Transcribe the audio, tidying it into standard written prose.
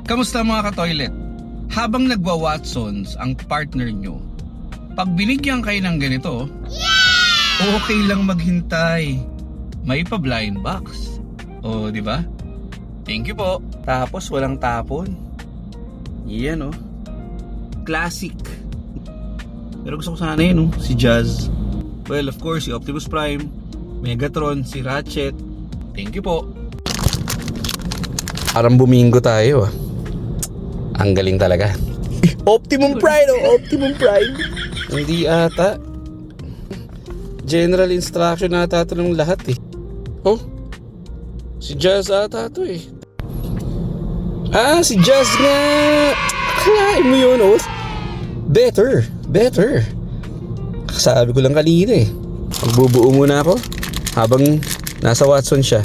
Kamusta mga ka-toilet? Habang nagwa-Watsons ang partner nyo, pag binigyan kayo ng ganito, okay lang maghintay. May pa-blind box. O, di ba? Thank you po. Tapos walang tapon. Yan classic. Pero gusto ko sana yun si Jazz. Well, of course, si Optimus Prime, Megatron, si Ratchet. Thank you po. Parang bumingo tayo. Ang galing talaga. Optimum Prime, Optimum Prime. Hindi ata. General instruction ata ito ng lahat Si Jazz ata ito si Jazz nga. Akalain mo yun Better. Sabi ko lang kanina Magbubuo muna ako habang nasa Watson siya.